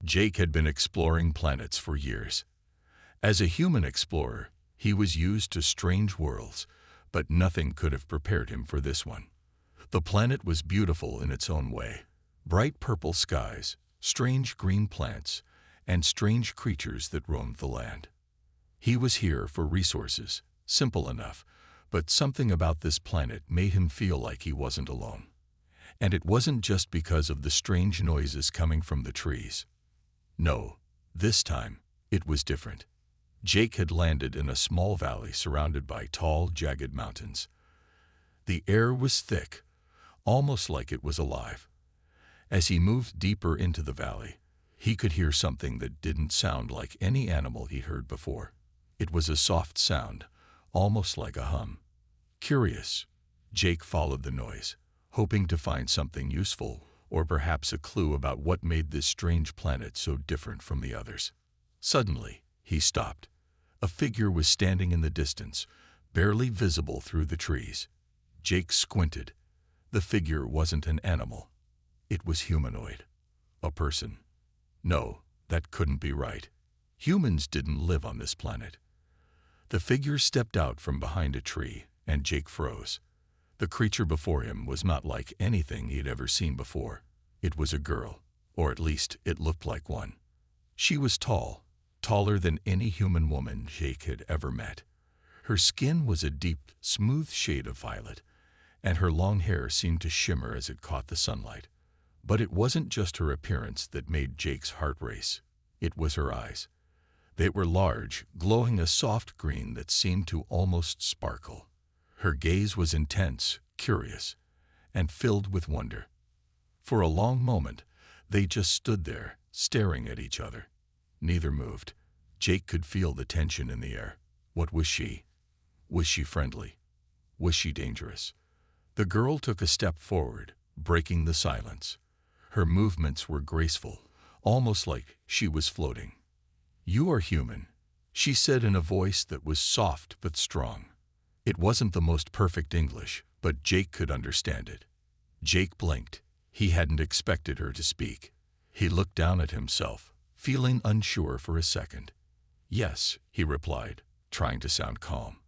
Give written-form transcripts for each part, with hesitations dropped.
Jake had been exploring planets for years. As a human explorer, he was used to strange worlds, but nothing could have prepared him for this one. The planet was beautiful in its own way. Bright purple skies, strange green plants, and strange creatures that roamed the land. He was here for resources, simple enough, but something about this planet made him feel like he wasn't alone. And it wasn't just because of the strange noises coming from the trees. No, this time, it was different. Jake had landed in a small valley surrounded by tall, jagged mountains. The air was thick, almost like it was alive. As he moved deeper into the valley, he could hear something that didn't sound like any animal he heard before. It was a soft sound, almost like a hum. Curious, Jake followed the noise, hoping to find something useful or perhaps a clue about what made this strange planet so different from the others. Suddenly, he stopped. A figure was standing in the distance, barely visible through the trees. Jake squinted. The figure wasn't an animal. It was humanoid. A person. No, that couldn't be right. Humans didn't live on this planet. The figure stepped out from behind a tree, and Jake froze. The creature before him was not like anything he'd ever seen before. It was a girl, or at least it looked like one. She was tall, taller than any human woman Jake had ever met. Her skin was a deep, smooth shade of violet, and her long hair seemed to shimmer as it caught the sunlight. But it wasn't just her appearance that made Jake's heart race. It was her eyes. They were large, glowing a soft green that seemed to almost sparkle. Her gaze was intense, curious, and filled with wonder. For a long moment, they just stood there, staring at each other. Neither moved. Jake could feel the tension in the air. What was she? Was she friendly? Was she dangerous? The girl took a step forward, breaking the silence. Her movements were graceful, almost like she was floating. "You are human," she said in a voice that was soft but strong. It wasn't the most perfect English, but Jake could understand it. Jake blinked. He hadn't expected her to speak. He looked down at himself, feeling unsure for a second. "Yes," he replied, trying to sound calm.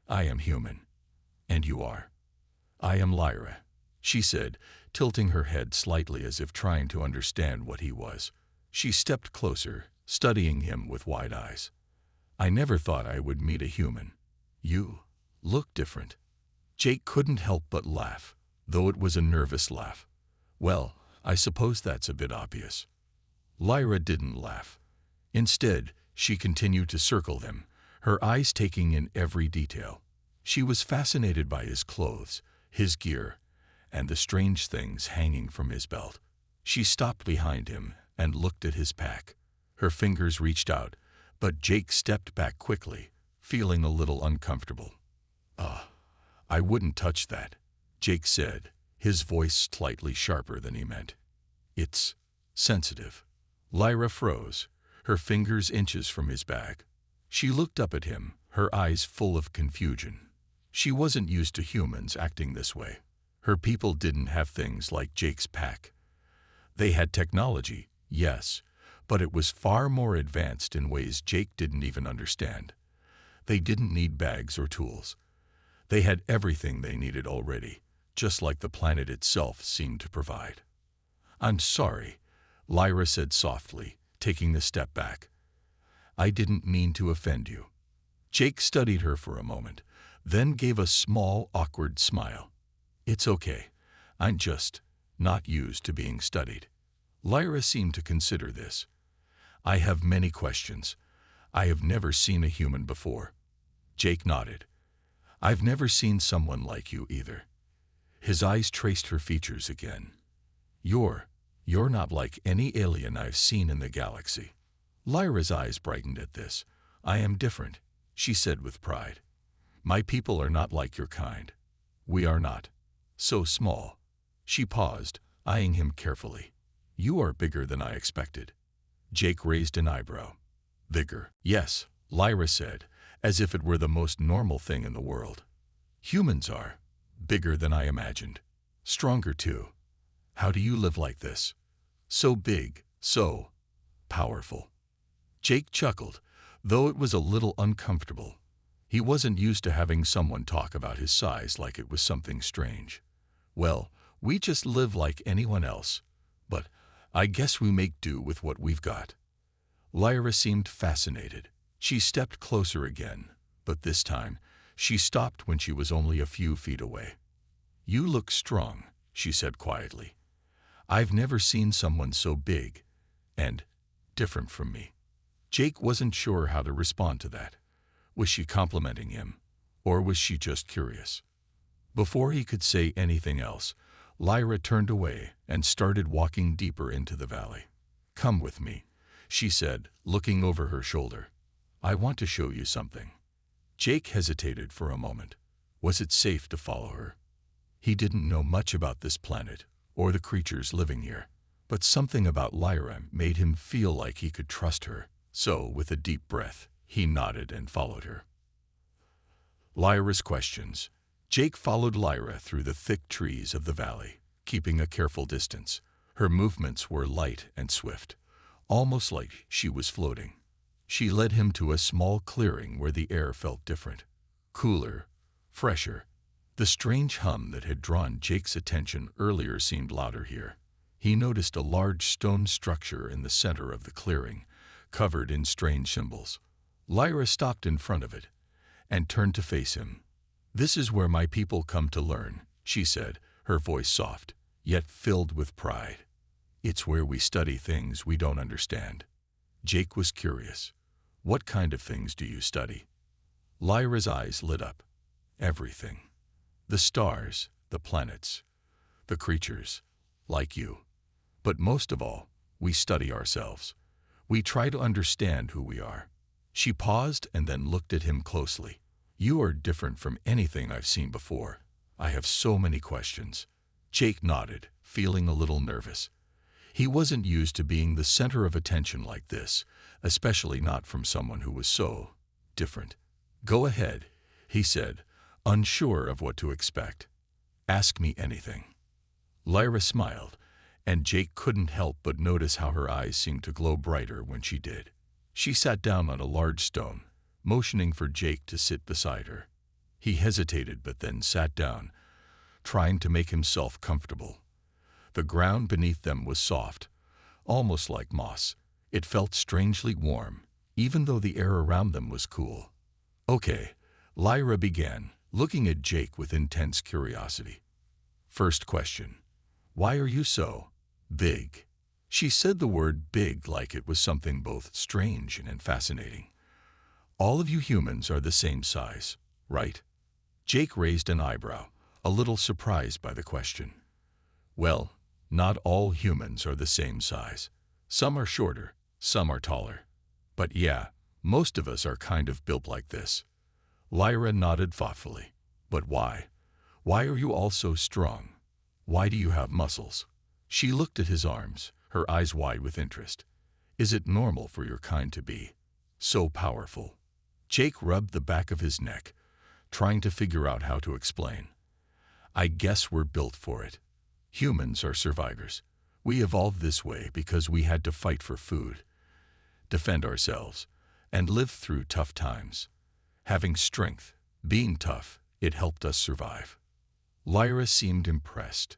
"I am human. And you are." "I am Lyra," she said, tilting her head slightly as if trying to understand what he was. She stepped closer, studying him with wide eyes. "I never thought I would meet a human. You look different." Jake couldn't help but laugh, though it was a nervous laugh. "Well, I suppose that's a bit obvious." Lyra didn't laugh. Instead, she continued to circle them, her eyes taking in every detail. She was fascinated by his clothes, his gear, and the strange things hanging from his belt. She stopped behind him and looked at his pack. Her fingers reached out, but Jake stepped back quickly, feeling a little uncomfortable. I wouldn't touch that," Jake said, his voice slightly sharper than he meant. "It's sensitive." Lyra froze, her fingers inches from his bag. She looked up at him, her eyes full of confusion. She wasn't used to humans acting this way. Her people didn't have things like Jake's pack. They had technology, yes, but it was far more advanced in ways Jake didn't even understand. They didn't need bags or tools. They had everything they needed already, just like the planet itself seemed to provide. "I'm sorry," Lyra said softly, taking a step back. "I didn't mean to offend you." Jake studied her for a moment, then gave a small, awkward smile. "It's okay. I'm just not used to being studied." Lyra seemed to consider this. "I have many questions. I have never seen a human before." Jake nodded. "I've never seen someone like you either." His eyes traced her features again. You're not like any alien I've seen in the galaxy." Lyra's eyes brightened at this. "I am different," she said with pride. "My people are not like your kind. We are not. So small." She paused, eyeing him carefully. "You are bigger than I expected." Jake raised an eyebrow. "Bigger?" "Yes," Lyra said, as if it were the most normal thing in the world. "Humans are bigger than I imagined. Stronger too. How do you live like this? So big, so powerful. Jake chuckled, though it was a little uncomfortable. He wasn't used to having someone talk about his size like it was something strange. Well, we just live like anyone else, but I guess we make do with what we've got. Lyra seemed fascinated. She stepped closer again, but this time, she stopped when she was only a few feet away. "You look strong," she said quietly. "I've never seen someone so big and different from me." Jake wasn't sure how to respond to that. Was she complimenting him, or was she just curious? Before he could say anything else, Lyra turned away and started walking deeper into the valley. "Come with me," she said, looking over her shoulder. "I want to show you something." Jake hesitated for a moment. Was it safe to follow her? He didn't know much about this planet or the creatures living here, but something about Lyra made him feel like he could trust her. So, with a deep breath, he nodded and followed her. Lyra's questions. Jake followed Lyra through the thick trees of the valley, keeping a careful distance. Her movements were light and swift, almost like she was floating. She led him to a small clearing where the air felt different, cooler, fresher. The strange hum that had drawn Jake's attention earlier seemed louder here. He noticed a large stone structure in the center of the clearing, covered in strange symbols. Lyra stopped in front of it and turned to face him. "This is where my people come to learn," she said, her voice soft, yet filled with pride. "It's where we study things we don't understand." Jake was curious. "What kind of things do you study?" Lyra's eyes lit up. "Everything. The stars, the planets, the creatures, like you. But most of all, we study ourselves. We try to understand who we are." She paused and then looked at him closely. "You are different from anything I've seen before. I have so many questions." Jake nodded, feeling a little nervous. He wasn't used to being the center of attention like this, especially not from someone who was so different. "Go ahead," he said, unsure of what to expect. "Ask me anything." Lyra smiled, and Jake couldn't help but notice how her eyes seemed to glow brighter when she did. She sat down on a large stone, motioning for Jake to sit beside her. He hesitated but then sat down, trying to make himself comfortable. The ground beneath them was soft, almost like moss. It felt strangely warm, even though the air around them was cool. "Okay," Lyra began, looking at Jake with intense curiosity. "First question. Why are you so big?" She said the word big like it was something both strange and fascinating. "All of you humans are the same size, right?" Jake raised an eyebrow, a little surprised by the question. "Well, not all humans are the same size. Some are shorter, some are taller. But yeah, most of us are kind of built like this." Lyra nodded thoughtfully. "But why? Why are you all so strong? Why do you have muscles?" She looked at his arms, her eyes wide with interest. "Is it normal for your kind to be so powerful?" Jake rubbed the back of his neck, trying to figure out how to explain. "I guess we're built for it. Humans are survivors. We evolved this way because we had to fight for food, defend ourselves, and live through tough times. Having strength, being tough, it helped us survive." Lyra seemed impressed.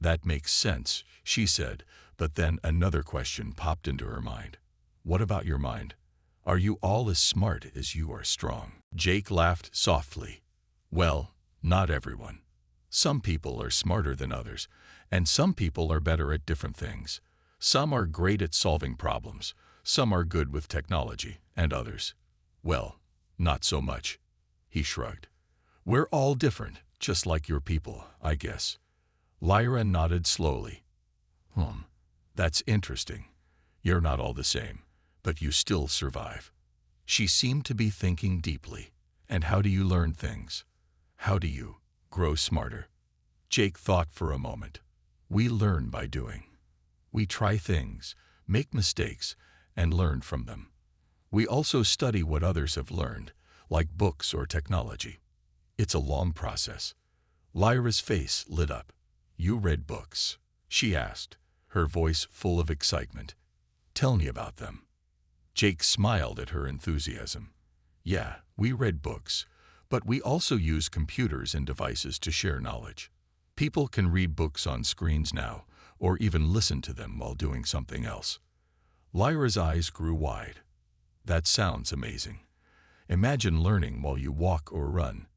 "That makes sense," she said, but then another question popped into her mind. "What about your mind? Are you all as smart as you are strong?" Jake laughed softly. "Well, not everyone. Some people are smarter than others, and some people are better at different things. Some are great at solving problems, some are good with technology, and others, well, not so much." He shrugged. "We're all different, just like your people, I guess." Lyra nodded slowly. That's interesting. You're not all the same, but you still survive." She seemed to be thinking deeply. "And how do you learn things? How do you grow smarter?" Jake thought for a moment. "We learn by doing. We try things, make mistakes, and learn from them. We also study what others have learned, like books or technology. It's a long process." Lyra's face lit up. "You read books?" she asked, her voice full of excitement. Tell me about them. Jake smiled at her enthusiasm. Yeah, we read books, but we also use computers and devices to share knowledge. People can read books on screens now, or even listen to them while doing something else. Lyra's eyes grew wide. That sounds amazing. Imagine learning while you walk or run.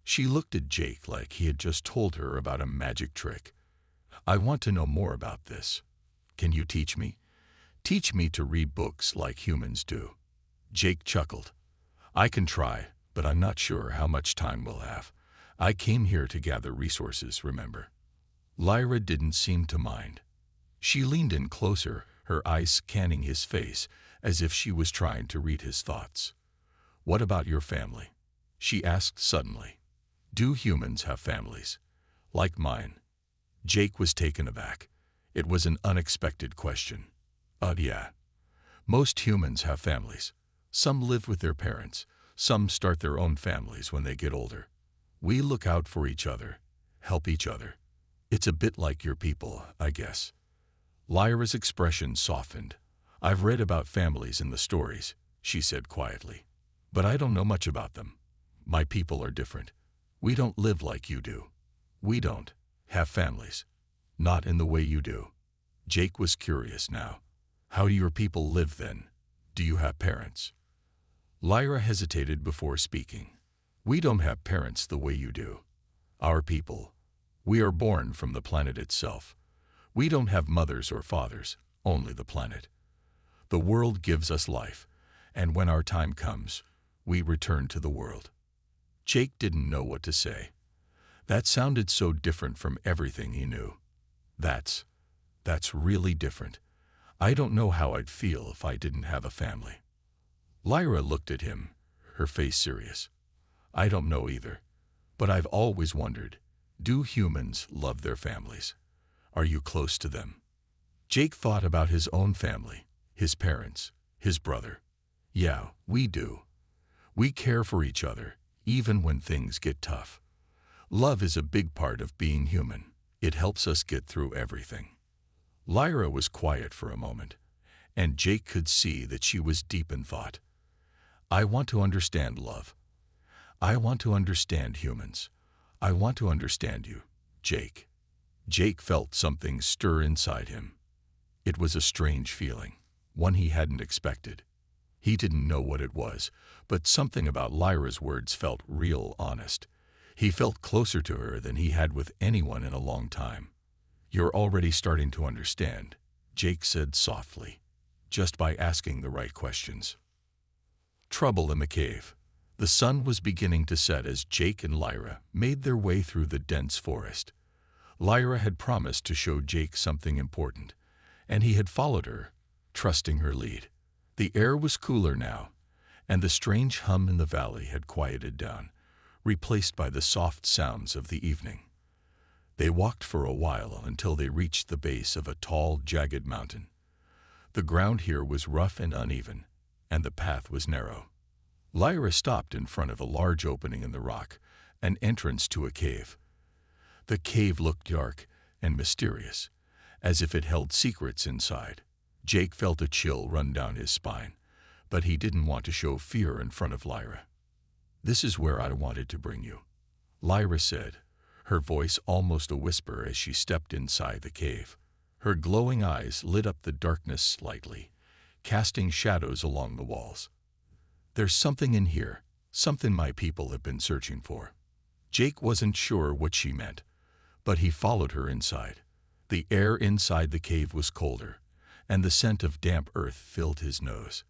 She looked at Jake like he had just told her about a magic trick. I want to know more about this. Can you teach me? Teach me to read books like humans do. Jake chuckled. I can try, but I'm not sure how much time we'll have. I came here to gather resources, remember? Lyra didn't seem to mind. She leaned in closer, her eyes scanning his face as if she was trying to read his thoughts. What about your family? She asked suddenly. Do humans have families? Like mine? Jake was taken aback. It was an unexpected question. Yeah. Most humans have families. Some live with their parents. Some start their own families when they get older. We look out for each other, help each other. It's a bit like your people, I guess. Lyra's expression softened. I've read about families in the stories, she said quietly. But I don't know much about them. My people are different. We don't live like you do. We don't have families. Not in the way you do. Jake was curious now. How do your people live then? Do you have parents? Lyra hesitated before speaking. We don't have parents the way you do. Our people. We are born from the planet itself. We don't have mothers or fathers, only the planet. The world gives us life, and when our time comes, we return to the world. Jake didn't know what to say. That sounded so different from everything he knew. That's really different. I don't know how I'd feel if I didn't have a family. Lyra looked at him, her face serious. I don't know either, but I've always wondered, do humans love their families? Are you close to them? Jake thought about his own family, his parents, his brother. Yeah, we do. We care for each other, even when things get tough. Love is a big part of being human. It helps us get through everything. Lyra was quiet for a moment, and Jake could see that she was deep in thought. I want to understand love. I want to understand humans. I want to understand you, Jake. Jake felt something stir inside him. It was a strange feeling, one he hadn't expected. He didn't know what it was, but something about Lyra's words felt real honest. He felt closer to her than he had with anyone in a long time. You're already starting to understand, Jake said softly, just by asking the right questions. Trouble in the cave. The sun was beginning to set as Jake and Lyra made their way through the dense forest. Lyra had promised to show Jake something important, and he had followed her, trusting her lead. The air was cooler now, and the strange hum in the valley had quieted down, replaced by the soft sounds of the evening. They walked for a while until they reached the base of a tall, jagged mountain. The ground here was rough and uneven, and the path was narrow. Lyra stopped in front of a large opening in the rock, an entrance to a cave. The cave looked dark and mysterious, as if it held secrets inside. Jake felt a chill run down his spine, but he didn't want to show fear in front of Lyra. This is where I wanted to bring you, Lyra said, her voice almost a whisper as she stepped inside the cave. Her glowing eyes lit up the darkness slightly, casting shadows along the walls. There's something in here, something my people have been searching for. Jake wasn't sure what she meant, but he followed her inside. The air inside the cave was colder, and the scent of damp earth filled his nose.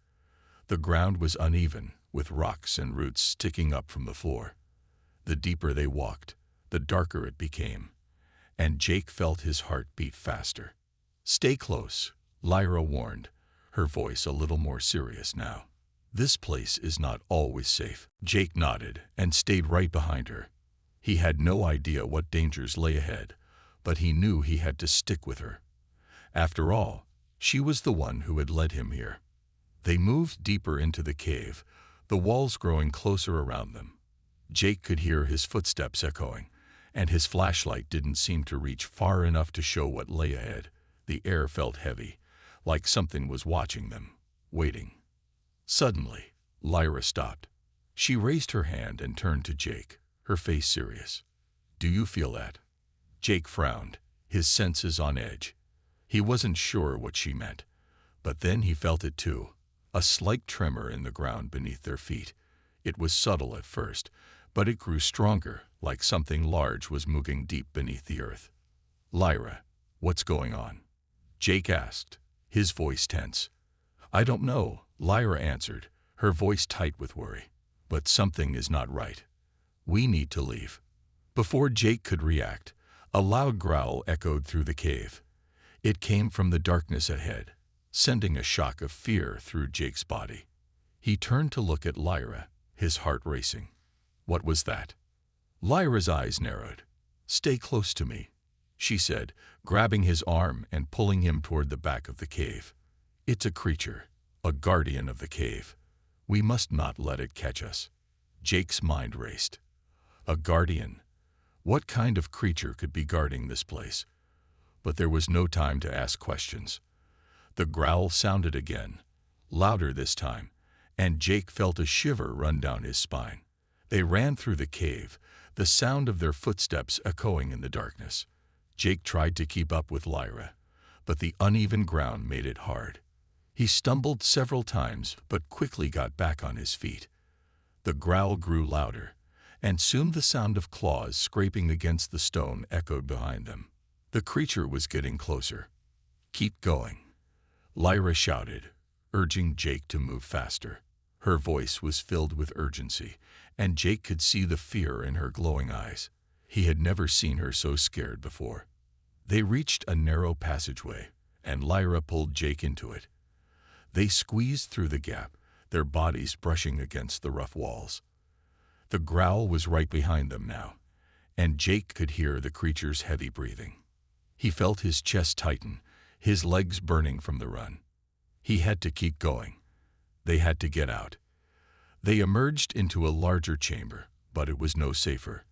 The ground was uneven, with rocks and roots sticking up from the floor. The deeper they walked, the darker it became, and Jake felt his heart beat faster. Stay close, Lyra warned, her voice a little more serious now. This place is not always safe. Jake nodded and stayed right behind her. He had no idea what dangers lay ahead, but he knew he had to stick with her. After all, she was the one who had led him here. They moved deeper into the cave, the walls growing closer around them. Jake could hear his footsteps echoing, and his flashlight didn't seem to reach far enough to show what lay ahead. The air felt heavy, like something was watching them, waiting. Suddenly, Lyra stopped. She raised her hand and turned to Jake, her face serious. "Do you feel that?" Jake frowned, his senses on edge. He wasn't sure what she meant, but then he felt it too, a slight tremor in the ground beneath their feet. It was subtle at first, but it grew stronger, like something large was moving deep beneath the earth. "Lyra, what's going on?" Jake asked, his voice tense. "I don't know," Lyra answered, her voice tight with worry. "But something is not right. We need to leave." Before Jake could react, a loud growl echoed through the cave. It came from the darkness ahead, sending a shock of fear through Jake's body. He turned to look at Lyra, his heart racing. What was that? Lyra's eyes narrowed. "Stay close to me," she said, grabbing his arm and pulling him toward the back of the cave. "It's a creature, a guardian of the cave. We must not let it catch us." Jake's mind raced. A guardian? What kind of creature could be guarding this place? But there was no time to ask questions. The growl sounded again, louder this time, and Jake felt a shiver run down his spine. They ran through the cave, the sound of their footsteps echoing in the darkness. Jake tried to keep up with Lyra, but the uneven ground made it hard. He stumbled several times, but quickly got back on his feet. The growl grew louder, and soon the sound of claws scraping against the stone echoed behind them. The creature was getting closer. "Keep going," Lyra shouted, urging Jake to move faster. Her voice was filled with urgency, and Jake could see the fear in her glowing eyes. He had never seen her so scared before. They reached a narrow passageway, and Lyra pulled Jake into it. They squeezed through the gap, their bodies brushing against the rough walls. The growl was right behind them now, and Jake could hear the creature's heavy breathing. He felt his chest tighten, his legs burning from the run. He had to keep going. They had to get out. They emerged into a larger chamber, but it was no safer.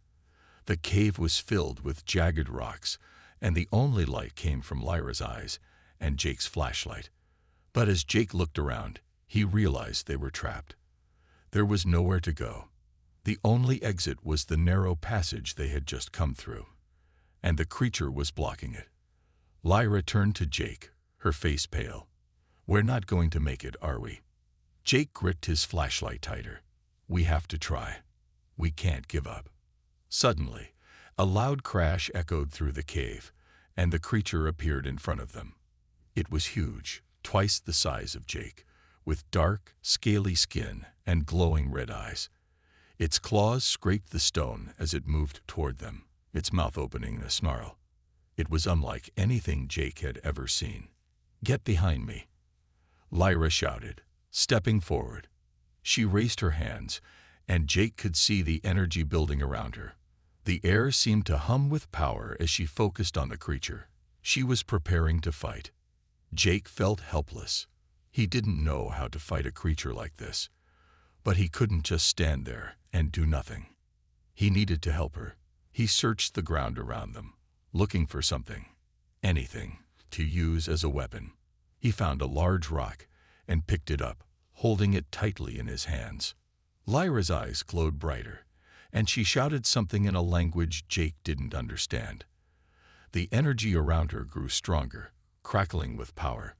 The cave was filled with jagged rocks, and the only light came from Lyra's eyes and Jake's flashlight. But as Jake looked around, he realized they were trapped. There was nowhere to go. The only exit was the narrow passage they had just come through, and the creature was blocking it. Lyra turned to Jake, her face pale. "We're not going to make it, are we?" Jake gripped his flashlight tighter. "We have to try. We can't give up." Suddenly, a loud crash echoed through the cave, and the creature appeared in front of them. It was huge, twice the size of Jake, with dark, scaly skin and glowing red eyes. Its claws scraped the stone as it moved toward them, its mouth opening in a snarl. It was unlike anything Jake had ever seen. "Get behind me," Lyra shouted, stepping forward. She raised her hands, and Jake could see the energy building around her. The air seemed to hum with power as she focused on the creature. She was preparing to fight. Jake felt helpless. He didn't know how to fight a creature like this, but he couldn't just stand there and do nothing. He needed to help her. He searched the ground around them, looking for something, anything, to use as a weapon. He found a large rock and picked it up, holding it tightly in his hands. Lyra's eyes glowed brighter, and she shouted something in a language Jake didn't understand. The energy around her grew stronger, crackling with power.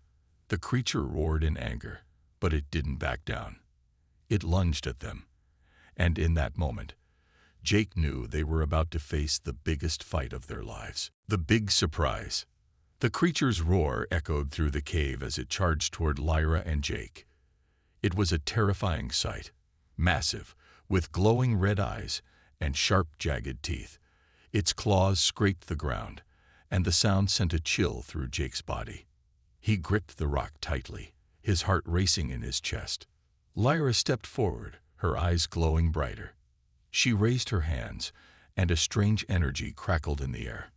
The creature roared in anger, but it didn't back down. It lunged at them, and in that moment, Jake knew they were about to face the biggest fight of their lives. The big surprise. The creature's roar echoed through the cave as it charged toward Lyra and Jake. It was a terrifying sight, massive, with glowing red eyes and sharp, jagged teeth. Its claws scraped the ground, and the sound sent a chill through Jake's body. He gripped the rock tightly, his heart racing in his chest. Lyra stepped forward, her eyes glowing brighter. She raised her hands, and a strange energy crackled in the air.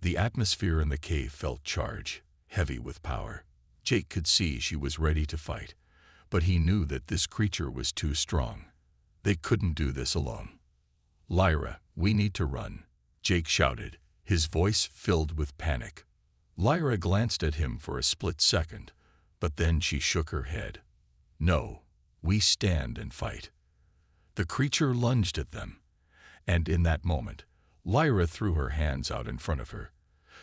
The atmosphere in the cave felt charged, heavy with power. Jake could see she was ready to fight, but he knew that this creature was too strong. They couldn't do this alone. "Lyra, we need to run," Jake shouted, his voice filled with panic. Lyra glanced at him for a split second, But then she shook her head. "No, we stand and fight." The creature lunged at them, and in that moment, Lyra threw her hands out in front of her,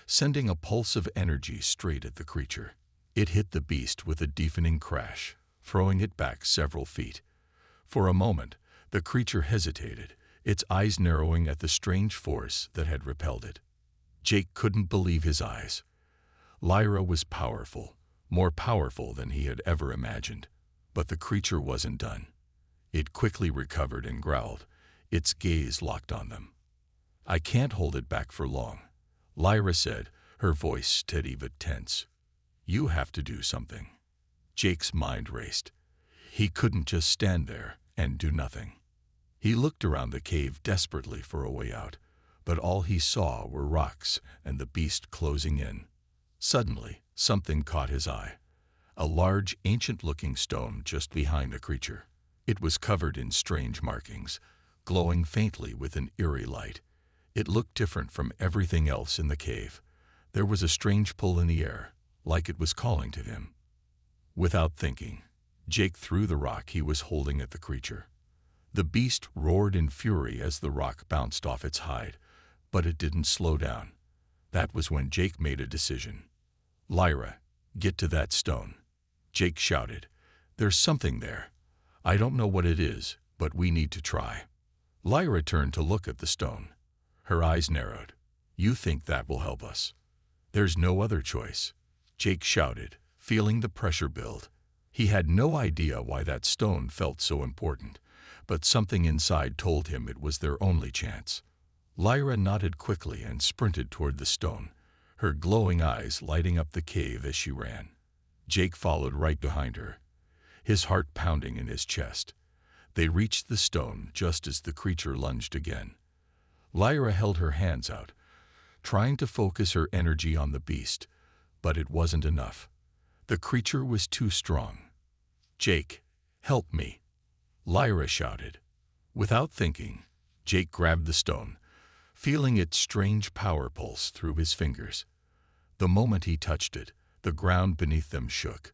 sending a pulse of energy straight at the creature. It hit the beast with a deafening crash, throwing it back several feet. For a moment, the creature hesitated, its eyes narrowing at the strange force that had repelled it. Jake couldn't believe his eyes. Lyra was powerful, more powerful than he had ever imagined. But the creature wasn't done. It quickly recovered and growled, its gaze locked on them. "I can't hold it back for long," Lyra said, her voice steady but tense. "You have to do something." Jake's mind raced. He couldn't just stand there and do nothing. He looked around the cave desperately for a way out, but all he saw were rocks and the beast closing in. Suddenly, something caught his eye. A large, ancient-looking stone just behind the creature. It was covered in strange markings, glowing faintly with an eerie light. It looked different from everything else in the cave. There was a strange pull in the air, like it was calling to him. Without thinking, Jake threw the rock he was holding at the creature. The beast roared in fury as the rock bounced off its hide, but it didn't slow down. That was when Jake made a decision. "Lyra, get to that stone," Jake shouted. "There's something there. I don't know what it is, but we need to try." Lyra turned to look at the stone. Her eyes narrowed. "You think that will help us?" "There's no other choice," Jake shouted, feeling the pressure build. He had no idea why that stone felt so important, but something inside told him it was their only chance. Lyra nodded quickly and sprinted toward the stone, her glowing eyes lighting up the cave as she ran. Jake followed right behind her, his heart pounding in his chest. They reached the stone just as the creature lunged again. Lyra held her hands out, trying to focus her energy on the beast, but it wasn't enough. The creature was too strong. "Jake, help me," Lyra shouted. Without thinking, Jake grabbed the stone, feeling its strange power pulse through his fingers. The moment he touched it, the ground beneath them shook.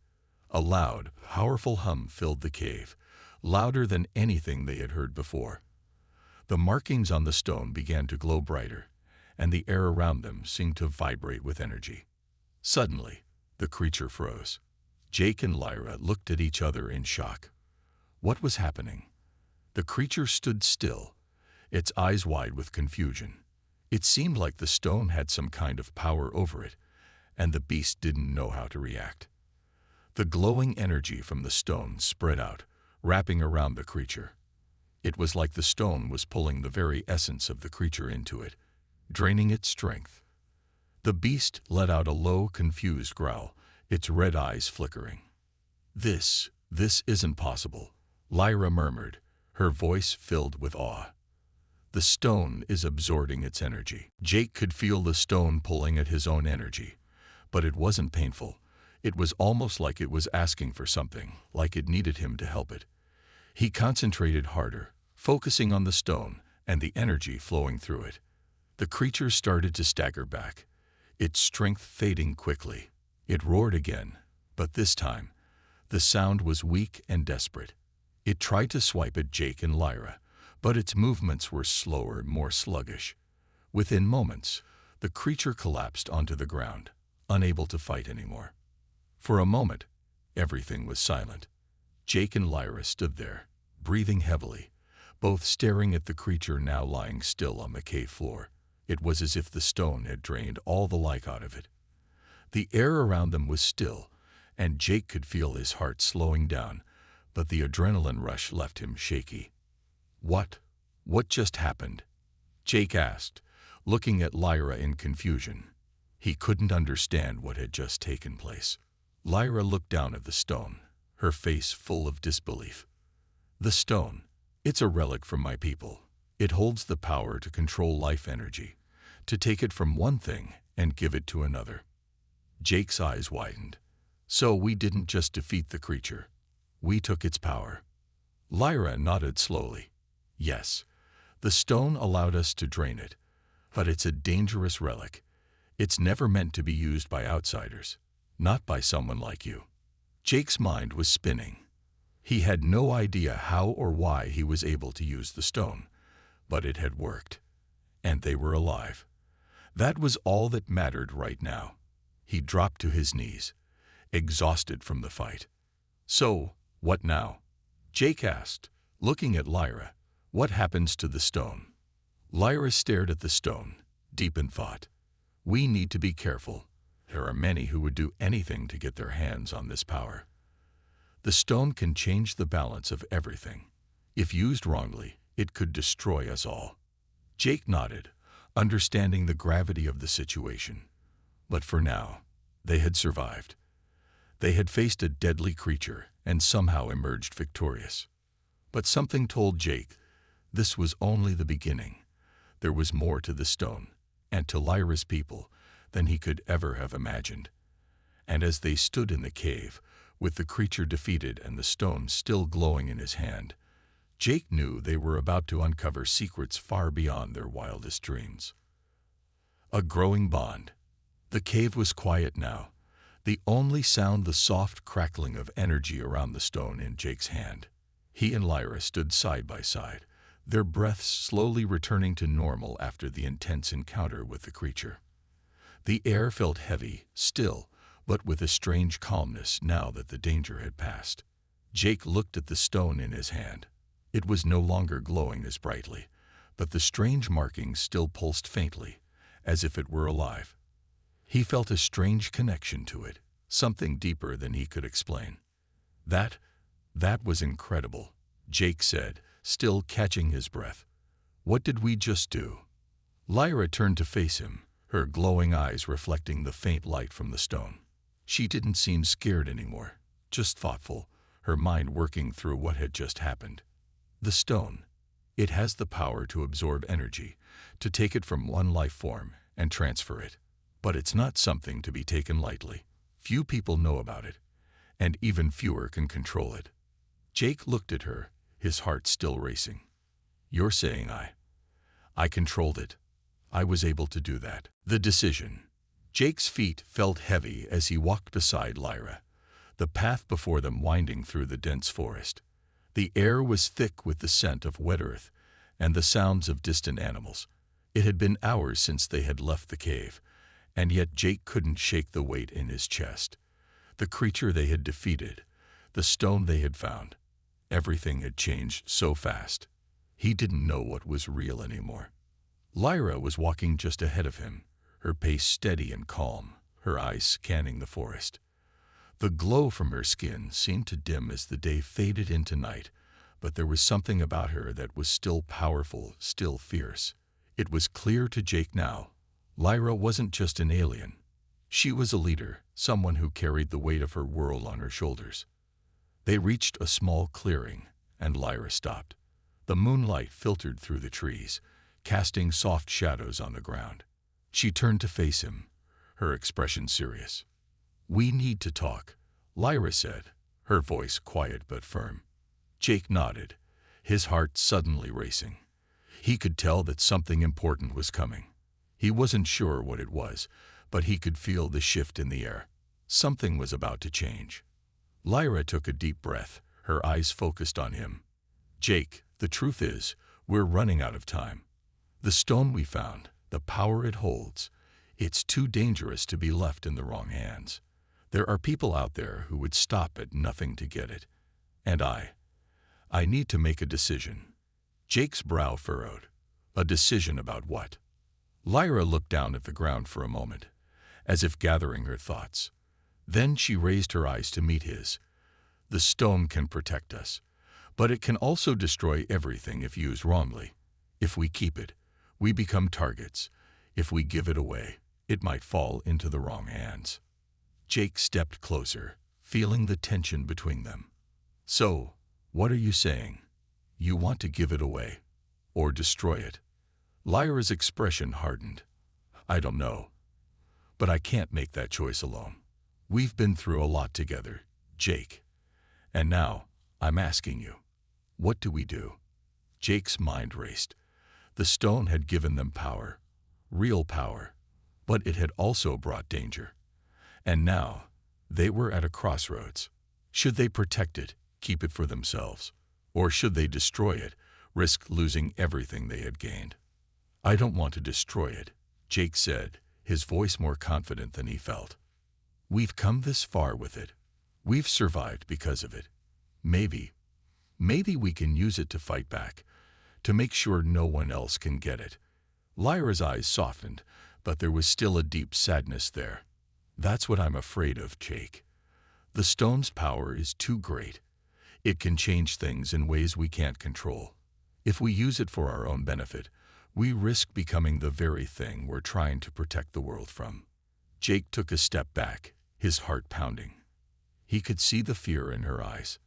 A loud, powerful hum filled the cave, louder than anything they had heard before. The markings on the stone began to glow brighter, and the air around them seemed to vibrate with energy. Suddenly, the creature froze. Jake and Lyra looked at each other in shock. What was happening? The creature stood still, its eyes wide with confusion. It seemed like the stone had some kind of power over it, and the beast didn't know how to react. The glowing energy from the stone spread out, wrapping around the creature. It was like the stone was pulling the very essence of the creature into it, draining its strength. The beast let out a low, confused growl, its red eyes flickering. This isn't possible," Lyra murmured, her voice filled with awe. "The stone is absorbing its energy." Jake could feel the stone pulling at his own energy, but it wasn't painful. It was almost like it was asking for something, like it needed him to help it. He concentrated harder, focusing on the stone and the energy flowing through it. The creature started to stagger back, its strength fading quickly. It roared again, but this time, the sound was weak and desperate. It tried to swipe at Jake and Lyra, but its movements were slower, more sluggish. Within moments, the creature collapsed onto the ground, unable to fight anymore. For a moment, everything was silent. Jake and Lyra stood there, breathing heavily, both staring at the creature now lying still on the cave floor. It was as if the stone had drained all the life out of it. The air around them was still, and Jake could feel his heart slowing down, but the adrenaline rush left him shaky. What just happened?" Jake asked, looking at Lyra in confusion. He couldn't understand what had just taken place. Lyra looked down at the stone, her face full of disbelief. "The stone, it's a relic from my people. It holds the power to control life energy, to take it from one thing and give it to another." Jake's eyes widened. "So we didn't just defeat the creature. We took its power." Lyra nodded slowly. "Yes, the stone allowed us to drain it, but it's a dangerous relic. It's never meant to be used by outsiders, not by someone like you." Jake's mind was spinning. He had no idea how or why he was able to use the stone, but it had worked, and they were alive. That was all that mattered right now. He dropped to his knees, exhausted from the fight. "So, what now?" Jake asked, looking at Lyra. "What happens to the stone?" Lyra stared at the stone, deep in thought. "We need to be careful. There are many who would do anything to get their hands on this power. The stone can change the balance of everything. If used wrongly, it could destroy us all." Jake nodded, understanding the gravity of the situation. But for now, they had survived. They had faced a deadly creature and somehow emerged victorious. But something told Jake this was only the beginning. There was more to the stone, and to Lyra's people, than he could ever have imagined. And as they stood in the cave, with the creature defeated and the stone still glowing in his hand, Jake knew they were about to uncover secrets far beyond their wildest dreams. A growing bond. The cave was quiet now, the only sound the soft crackling of energy around the stone in Jake's hand. He and Lyra stood side by side, their breaths slowly returning to normal after the intense encounter with the creature. The air felt heavy, still, but with a strange calmness now that the danger had passed. Jake looked at the stone in his hand. It was no longer glowing as brightly, but the strange markings still pulsed faintly, as if it were alive. He felt a strange connection to it, something deeper than he could explain. That was incredible," Jake said, still catching his breath. "What did we just do?" Lyra turned to face him, her glowing eyes reflecting the faint light from the stone. She didn't seem scared anymore, just thoughtful, her mind working through what had just happened. "The stone. It has the power to absorb energy, to take it from one life form and transfer it. But it's not something to be taken lightly. Few people know about it, and even fewer can control it." Jake looked at her, his heart still racing. "You're saying I controlled it? I was able to do that?" The decision. Jake's feet felt heavy as he walked beside Lyra, the path before them winding through the dense forest. The air was thick with the scent of wet earth and the sounds of distant animals. It had been hours since they had left the cave, and yet Jake couldn't shake the weight in his chest. The creature they had defeated, the stone they had found, everything had changed so fast. He didn't know what was real anymore. Lyra was walking just ahead of him, her pace steady and calm, her eyes scanning the forest. The glow from her skin seemed to dim as the day faded into night, but there was something about her that was still powerful, still fierce. It was clear to Jake now. Lyra wasn't just an alien. She was a leader, someone who carried the weight of her world on her shoulders. They reached a small clearing, and Lyra stopped. The moonlight filtered through the trees, casting soft shadows on the ground. She turned to face him, her expression serious. "We need to talk," Lyra said, her voice quiet but firm. Jake nodded, his heart suddenly racing. He could tell that something important was coming. He wasn't sure what it was, but he could feel the shift in the air. Something was about to change. Lyra took a deep breath, her eyes focused on him. "Jake, the truth is, we're running out of time. The stone we found, the power it holds, it's too dangerous to be left in the wrong hands. There are people out there who would stop at nothing to get it. And I need to make a decision." Jake's brow furrowed. A decision about what? Lyra looked down at the ground for a moment, as if gathering her thoughts. Then she raised her eyes to meet his. "The stone can protect us, but it can also destroy everything if used wrongly. If we keep it, we become targets. If we give it away, it might fall into the wrong hands." Jake stepped closer, feeling the tension between them. "So, what are you saying? You want to give it away, or destroy it?" Lyra's expression hardened. "I don't know. But I can't make that choice alone. We've been through a lot together, Jake. And now, I'm asking you, what do we do?" Jake's mind raced. The stone had given them power, real power, but it had also brought danger. And now, they were at a crossroads. Should they protect it, keep it for themselves? Or should they destroy it, risk losing everything they had gained? I don't want to destroy it, Jake said, his voice more confident than he felt. We've come this far with it. We've survived because of it. Maybe we can use it to fight back, to make sure no one else can get it. Lyra's eyes softened, but there was still a deep sadness there. That's what I'm afraid of, Jake. The stone's power is too great. It can change things in ways we can't control. If we use it for our own benefit, we risk becoming the very thing we're trying to protect the world from. Jake took a step back, his heart pounding. He could see the fear in her eyes.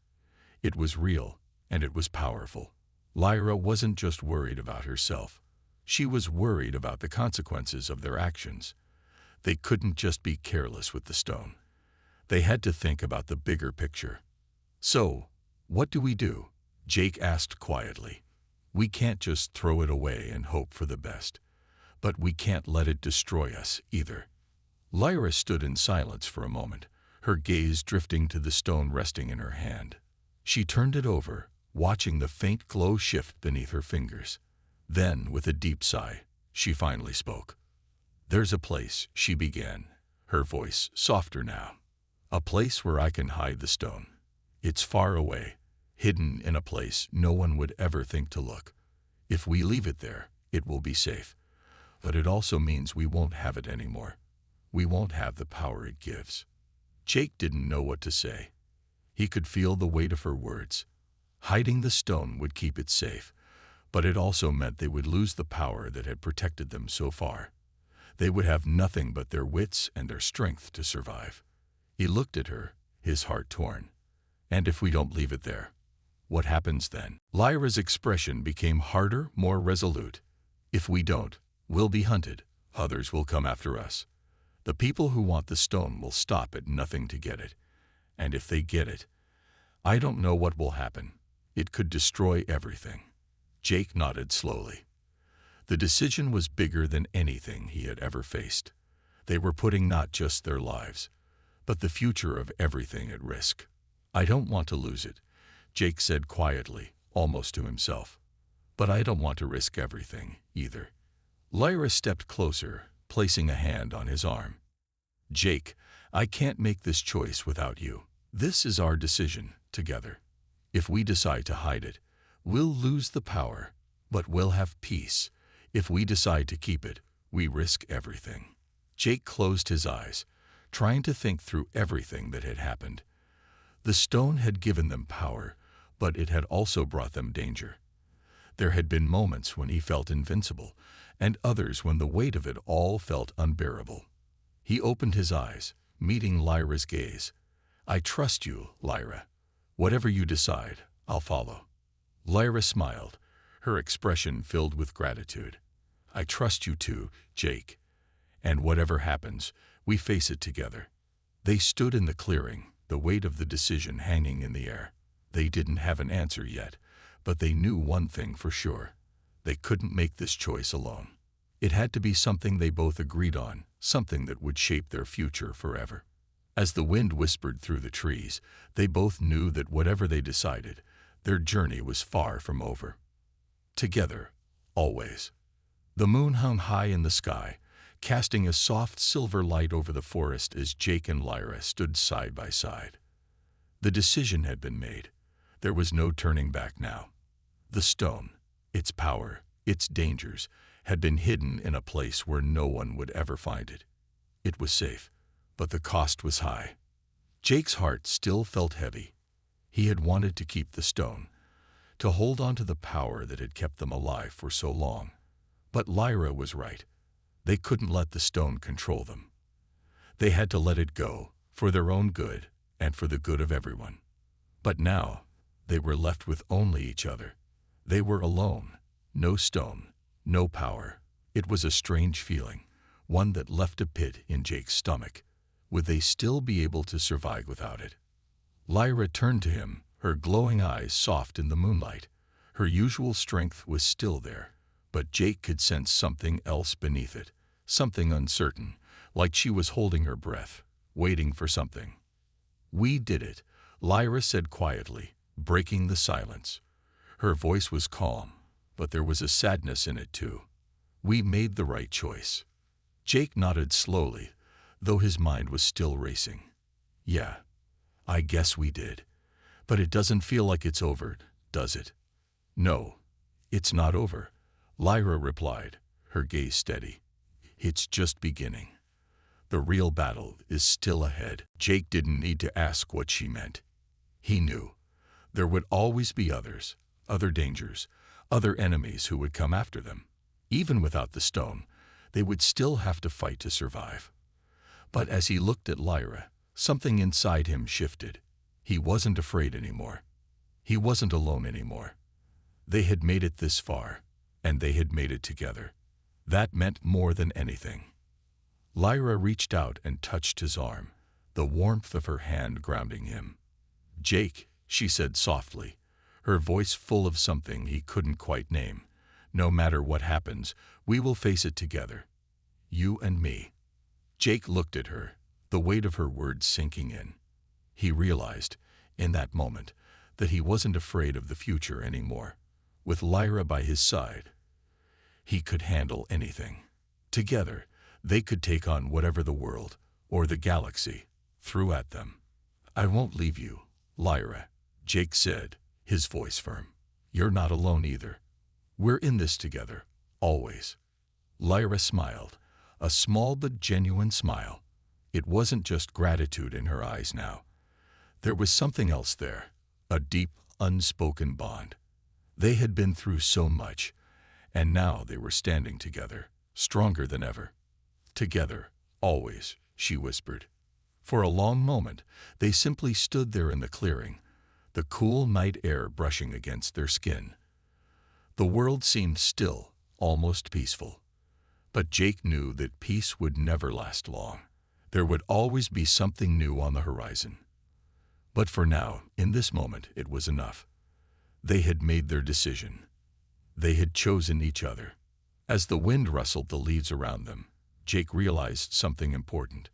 It was real, and it was powerful. Lyra wasn't just worried about herself. She was worried about the consequences of their actions. They couldn't just be careless with the stone. They had to think about the bigger picture. So, what do we do? Jake asked quietly. We can't just throw it away and hope for the best. But we can't let it destroy us either. Lyra stood in silence for a moment, her gaze drifting to the stone resting in her hand. She turned it over, watching the faint glow shift beneath her fingers. Then, with a deep sigh, she finally spoke. There's a place, she began, her voice softer now. A place where I can hide the stone. It's far away, hidden in a place no one would ever think to look. If we leave it there, it will be safe. But it also means we won't have it anymore. We won't have the power it gives. Jake didn't know what to say. He could feel the weight of her words. Hiding the stone would keep it safe, but it also meant they would lose the power that had protected them so far. They would have nothing but their wits and their strength to survive. He looked at her, his heart torn. And if we don't leave it there, what happens then? Lyra's expression became harder, more resolute. If we don't, we'll be hunted. Others will come after us. The people who want the stone will stop at nothing to get it. And if they get it, I don't know what will happen. It could destroy everything. Jake nodded slowly. The decision was bigger than anything he had ever faced. They were putting not just their lives, but the future of everything at risk. I don't want to lose it, Jake said quietly, almost to himself. But I don't want to risk everything, either. Lyra stepped closer, placing a hand on his arm. Jake, I can't make this choice without you. This is our decision, together. If we decide to hide it, we'll lose the power, but we'll have peace. If we decide to keep it, we risk everything. Jake closed his eyes, trying to think through everything that had happened. The stone had given them power, but it had also brought them danger. There had been moments when he felt invincible, and others when the weight of it all felt unbearable. He opened his eyes, meeting Lyra's gaze. I trust you, Lyra. Whatever you decide, I'll follow. Lyra smiled, her expression filled with gratitude. I trust you too, Jake. And whatever happens, we face it together. They stood in the clearing, the weight of the decision hanging in the air. They didn't have an answer yet, but they knew one thing for sure. They couldn't make this choice alone. It had to be something they both agreed on, something that would shape their future forever. As the wind whispered through the trees, they both knew that whatever they decided, their journey was far from over. Together, always. The moon hung high in the sky, casting a soft silver light over the forest as Jake and Lyra stood side by side. The decision had been made. There was no turning back now. The stone, its power, its dangers, had been hidden in a place where no one would ever find it. It was safe, but the cost was high. Jake's heart still felt heavy. He had wanted to keep the stone, to hold on to the power that had kept them alive for so long. But Lyra was right. They couldn't let the stone control them. They had to let it go, for their own good and for the good of everyone. But now, they were left with only each other. They were alone. No stone, no power. It was a strange feeling, one that left a pit in Jake's stomach. Would they still be able to survive without it? Lyra turned to him, her glowing eyes soft in the moonlight. Her usual strength was still there, but Jake could sense something else beneath it, something uncertain, like she was holding her breath, waiting for something. We did it, Lyra said quietly, breaking the silence. Her voice was calm, but there was a sadness in it too. We made the right choice. Jake nodded slowly, though his mind was still racing. Yeah, I guess we did. But it doesn't feel like it's over, does it? No, it's not over, Lyra replied, her gaze steady. It's just beginning. The real battle is still ahead. Jake didn't need to ask what she meant. He knew. There would always be others, other dangers, other enemies who would come after them. Even without the stone, they would still have to fight to survive. But as he looked at Lyra, something inside him shifted. He wasn't afraid anymore. He wasn't alone anymore. They had made it this far, and they had made it together. That meant more than anything. Lyra reached out and touched his arm, the warmth of her hand grounding him. Jake, she said softly, her voice full of something he couldn't quite name. No matter what happens, we will face it together. You and me. Jake looked at her, the weight of her words sinking in. He realized, in that moment, that he wasn't afraid of the future anymore. With Lyra by his side, he could handle anything. Together, they could take on whatever the world, or the galaxy, threw at them. I won't leave you, Lyra, Jake said, his voice firm. You're not alone either. We're in this together, always. Lyra smiled, a small but genuine smile. It wasn't just gratitude in her eyes now. There was something else there, a deep, unspoken bond. They had been through so much, and now they were standing together, stronger than ever. Together, always, she whispered. For a long moment, they simply stood there in the clearing, the cool night air brushing against their skin. The world seemed still, almost peaceful. But Jake knew that peace would never last long. There would always be something new on the horizon. But for now, in this moment, it was enough. They had made their decision. They had chosen each other. As the wind rustled the leaves around them, Jake realized something important.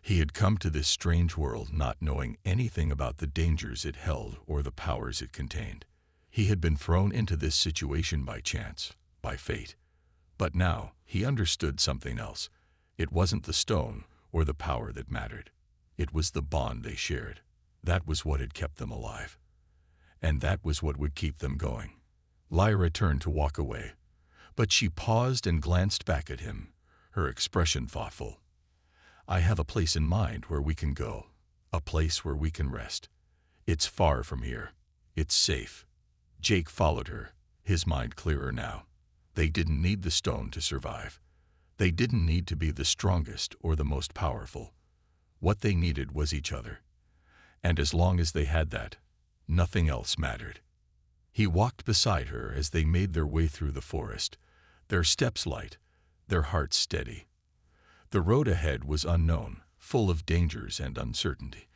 He had come to this strange world not knowing anything about the dangers it held or the powers it contained. He had been thrown into this situation by chance, by fate. But now he understood something else. It wasn't the stone or the power that mattered. It was the bond they shared. That was what had kept them alive. And that was what would keep them going. Lyra turned to walk away, but she paused and glanced back at him, her expression thoughtful. I have a place in mind where we can go, a place where we can rest. It's far from here. It's safe. Jake followed her, his mind clearer now. They didn't need the stone to survive. They didn't need to be the strongest or the most powerful. What they needed was each other. And as long as they had that, nothing else mattered. He walked beside her as they made their way through the forest, their steps light, their hearts steady. The road ahead was unknown, full of dangers and uncertainty,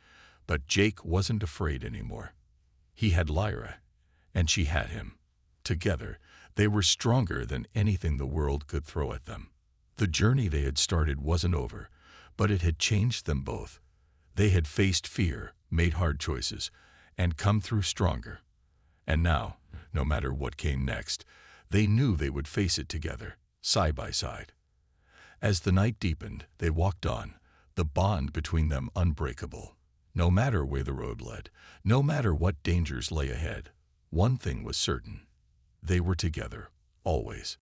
but Jake wasn't afraid anymore. He had Lyra, and she had him. Together, they were stronger than anything the world could throw at them. The journey they had started wasn't over, but it had changed them both. They had faced fear, made hard choices, and come through stronger. And now, no matter what came next, they knew they would face it together, side by side. As the night deepened, they walked on, the bond between them unbreakable. No matter where the road led, no matter what dangers lay ahead, one thing was certain. They were together, always.